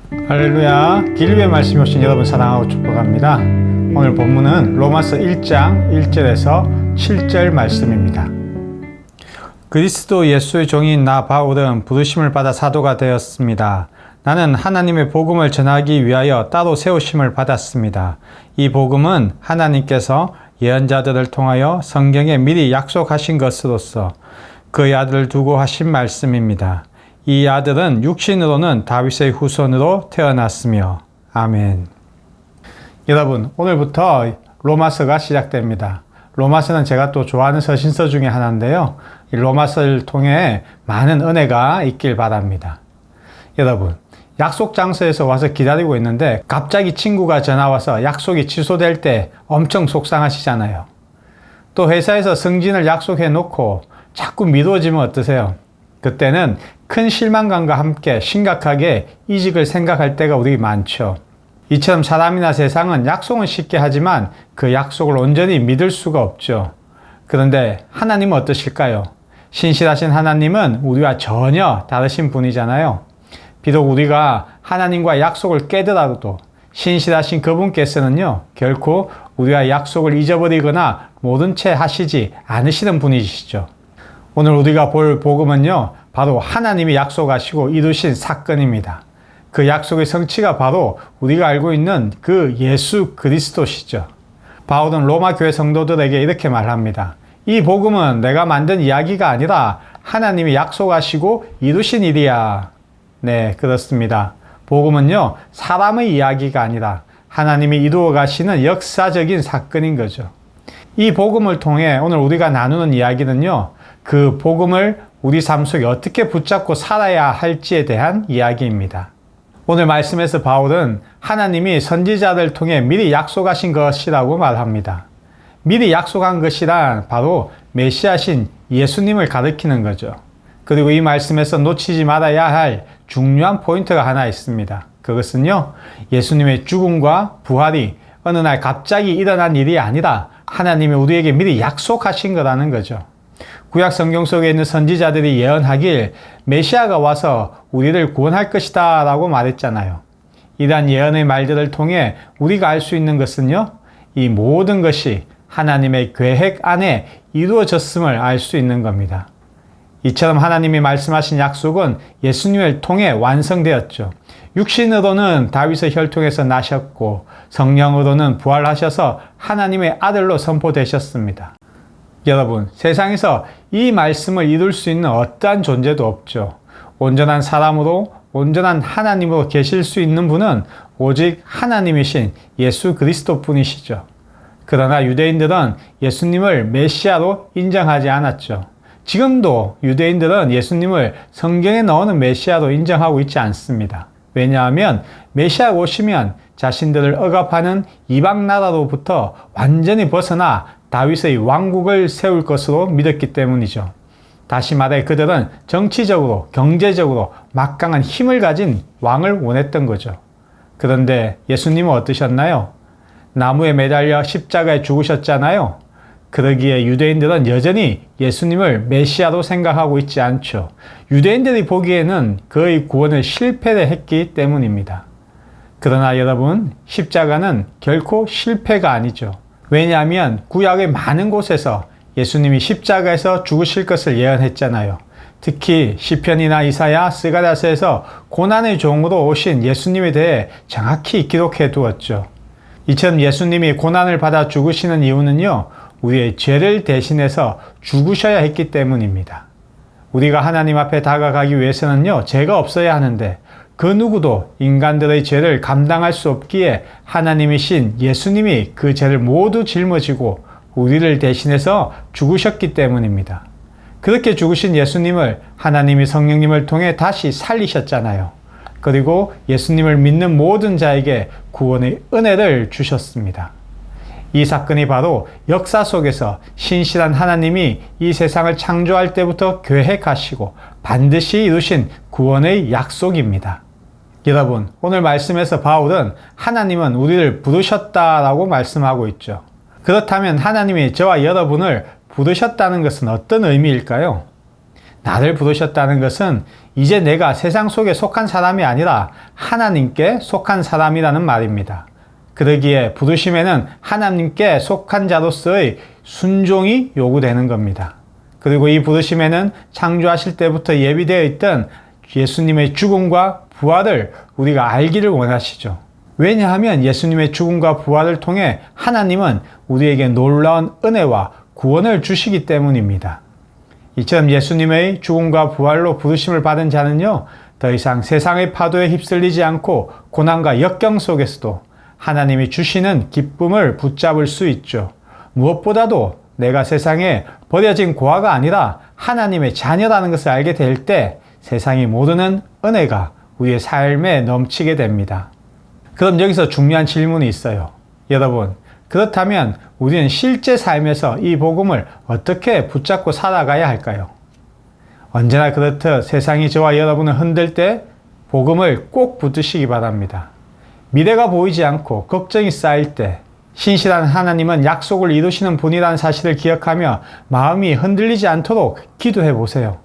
할렐루야. 길리의 말씀이 오신 여러분 사랑하고 축복합니다. 오늘 본문은 로마서 1장 1절에서 7절 말씀입니다. 그리스도 예수의 종인 나 바울은 부르심을 받아 사도가 되었습니다. 나는 하나님의 복음을 전하기 위하여 따로 세우심을 받았습니다. 이 복음은 하나님께서 예언자들을 통하여 성경에 미리 약속하신 것으로서 그의 아들을 두고 하신 말씀입니다. 이 아들은 육신으로는 다윗의 후손으로 태어났으며 아멘. 여러분, 오늘부터 로마서가 시작됩니다. 로마서는 제가 또 좋아하는 서신서 중에 하나인데요. 이 로마서를 통해 많은 은혜가 있길 바랍니다. 여러분, 약속 장소에서 와서 기다리고 있는데 갑자기 친구가 전화 와서 약속이 취소될 때 엄청 속상하시잖아요. 또 회사에서 승진을 약속해 놓고 자꾸 미뤄지면 어떠세요? 그때는 큰 실망감과 함께 심각하게 이직을 생각할 때가 우리 많죠. 이처럼 사람이나 세상은 약속은 쉽게 하지만 그 약속을 온전히 믿을 수가 없죠. 그런데 하나님은 어떠실까요? 신실하신 하나님은 우리와 전혀 다르신 분이잖아요. 비록 우리가 하나님과 약속을 깨더라도 신실하신 그분께서는요, 결코 우리와 약속을 잊어버리거나 모른 채 하시지 않으시는 분이시죠. 오늘 우리가 볼 복음은요, 바로 하나님이 약속하시고 이루신 사건입니다. 그 약속의 성취가 바로 우리가 알고 있는 그 예수 그리스도시죠. 바울은 로마 교회 성도들에게 이렇게 말합니다. 이 복음은 내가 만든 이야기가 아니라 하나님이 약속하시고 이루신 일이야. 네, 그렇습니다. 복음은요, 사람의 이야기가 아니라 하나님이 이루어 가시는 역사적인 사건인 거죠. 이 복음을 통해 오늘 우리가 나누는 이야기는요, 그 복음을 우리 삶 속에 어떻게 붙잡고 살아야 할지에 대한 이야기입니다. 오늘 말씀에서 바울은 하나님이 선지자를 통해 미리 약속하신 것이라고 말합니다. 미리 약속한 것이란 바로 메시아신 예수님을 가리키는 거죠. 그리고 이 말씀에서 놓치지 말아야 할 중요한 포인트가 하나 있습니다. 그것은요, 예수님의 죽음과 부활이 어느 날 갑자기 일어난 일이 아니라 하나님이 우리에게 미리 약속하신 거라는 거죠. 구약 성경 속에 있는 선지자들이 예언하길 메시아가 와서 우리를 구원할 것이다 라고 말했잖아요. 이러한 예언의 말들을 통해 우리가 알 수 있는 것은요, 이 모든 것이 하나님의 계획 안에 이루어졌음을 알 수 있는 겁니다. 이처럼 하나님이 말씀하신 약속은 예수님을 통해 완성되었죠. 육신으로는 다윗의 혈통에서 나셨고 성령으로는 부활하셔서 하나님의 아들로 선포되셨습니다. 여러분, 세상에서 이 말씀을 이룰 수 있는 어떠한 존재도 없죠. 온전한 사람으로 온전한 하나님으로 계실 수 있는 분은 오직 하나님이신 예수 그리스도 뿐이시죠. 그러나 유대인들은 예수님을 메시아로 인정하지 않았죠. 지금도 유대인들은 예수님을 성경에 나오는 메시아로 인정하고 있지 않습니다. 왜냐하면 메시아가 오시면 자신들을 억압하는 이방 나라로부터 완전히 벗어나 다윗의 왕국을 세울 것으로 믿었기 때문이죠. 다시 말해 그들은 정치적으로, 경제적으로 막강한 힘을 가진 왕을 원했던 거죠. 그런데 예수님은 어떠셨나요? 나무에 매달려 십자가에 죽으셨잖아요. 그러기에 유대인들은 여전히 예수님을 메시아로 생각하고 있지 않죠. 유대인들이 보기에는 그의 구원을 실패를 했기 때문입니다. 그러나 여러분, 십자가는 결코 실패가 아니죠. 왜냐하면 구약의 많은 곳에서 예수님이 십자가에서 죽으실 것을 예언했잖아요. 특히 시편이나 이사야, 스가랴서에서 고난의 종으로 오신 예수님에 대해 정확히 기록해 두었죠. 이처럼 예수님이 고난을 받아 죽으시는 이유는요, 우리의 죄를 대신해서 죽으셔야 했기 때문입니다. 우리가 하나님 앞에 다가가기 위해서는요, 죄가 없어야 하는데 그 누구도 인간들의 죄를 감당할 수 없기에 하나님이신 예수님이 그 죄를 모두 짊어지고 우리를 대신해서 죽으셨기 때문입니다. 그렇게 죽으신 예수님을 하나님이 성령님을 통해 다시 살리셨잖아요. 그리고 예수님을 믿는 모든 자에게 구원의 은혜를 주셨습니다. 이 사건이 바로 역사 속에서 신실한 하나님이 이 세상을 창조할 때부터 계획하시고 반드시 이루신 구원의 약속입니다. 여러분, 오늘 말씀에서 바울은 하나님은 우리를 부르셨다라고 말씀하고 있죠. 그렇다면 하나님이 저와 여러분을 부르셨다는 것은 어떤 의미일까요? 나를 부르셨다는 것은 이제 내가 세상 속에 속한 사람이 아니라 하나님께 속한 사람이라는 말입니다. 그러기에 부르심에는 하나님께 속한 자로서의 순종이 요구되는 겁니다. 그리고 이 부르심에는 창조하실 때부터 예비되어 있던 예수님의 죽음과 부활을 우리가 알기를 원하시죠. 왜냐하면 예수님의 죽음과 부활을 통해 하나님은 우리에게 놀라운 은혜와 구원을 주시기 때문입니다. 이처럼 예수님의 죽음과 부활로 부르심을 받은 자는요, 더 이상 세상의 파도에 휩쓸리지 않고 고난과 역경 속에서도 하나님이 주시는 기쁨을 붙잡을 수 있죠. 무엇보다도 내가 세상에 버려진 고아가 아니라 하나님의 자녀라는 것을 알게 될 때 세상이 모르는 은혜가 우리의 삶에 넘치게 됩니다. 그럼 여기서 중요한 질문이 있어요. 여러분, 그렇다면 우리는 실제 삶에서 이 복음을 어떻게 붙잡고 살아가야 할까요? 언제나 그렇듯 세상이 저와 여러분을 흔들 때 복음을 꼭 붙드시기 바랍니다. 미래가 보이지 않고 걱정이 쌓일 때 신실한 하나님은 약속을 이루시는 분이라는 사실을 기억하며 마음이 흔들리지 않도록 기도해 보세요.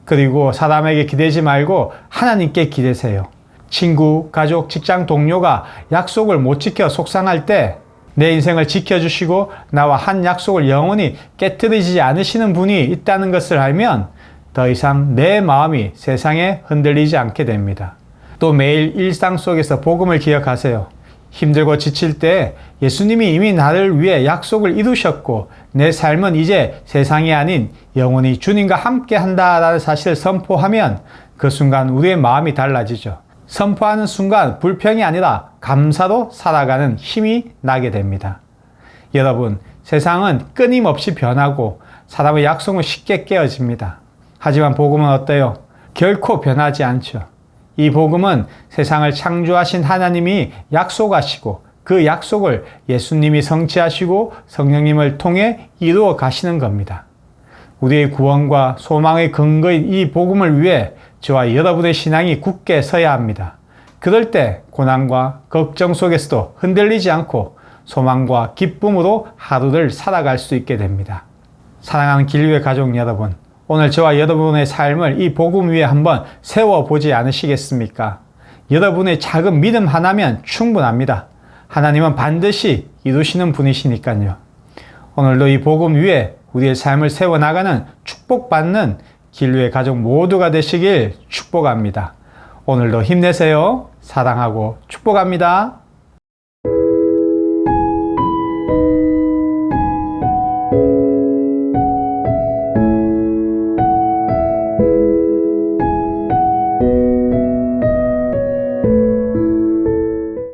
그리고 사람에게 기대지 말고 하나님께 기대세요. 친구, 가족, 직장 동료가 약속을 못 지켜 속상할 때 내 인생을 지켜주시고 나와 한 약속을 영원히 깨트리지 않으시는 분이 있다는 것을 알면 더 이상 내 마음이 세상에 흔들리지 않게 됩니다. 또 매일 일상 속에서 복음을 기억하세요. 힘들고 지칠 때 예수님이 이미 나를 위해 약속을 이루셨고 내 삶은 이제 세상이 아닌 영원히 주님과 함께 한다라는 사실을 선포하면 그 순간 우리의 마음이 달라지죠. 선포하는 순간 불평이 아니라 감사로 살아가는 힘이 나게 됩니다. 여러분, 세상은 끊임없이 변하고 사람의 약속은 쉽게 깨어집니다. 하지만 복음은 어때요? 결코 변하지 않죠. 이 복음은 세상을 창조하신 하나님이 약속하시고 그 약속을 예수님이 성취하시고 성령님을 통해 이루어 가시는 겁니다. 우리의 구원과 소망의 근거인 이 복음을 위해 저와 여러분의 신앙이 굳게 서야 합니다. 그럴 때 고난과 걱정 속에서도 흔들리지 않고 소망과 기쁨으로 하루를 살아갈 수 있게 됩니다. 사랑하는 길교회 가족 여러분, 오늘 저와 여러분의 삶을 이 복음 위에 한번 세워보지 않으시겠습니까? 여러분의 작은 믿음 하나면 충분합니다. 하나님은 반드시 이루시는 분이시니까요. 오늘도 이 복음 위에 우리의 삶을 세워나가는 축복받는 길교회 가족 모두가 되시길 축복합니다. 오늘도 힘내세요. 사랑하고 축복합니다.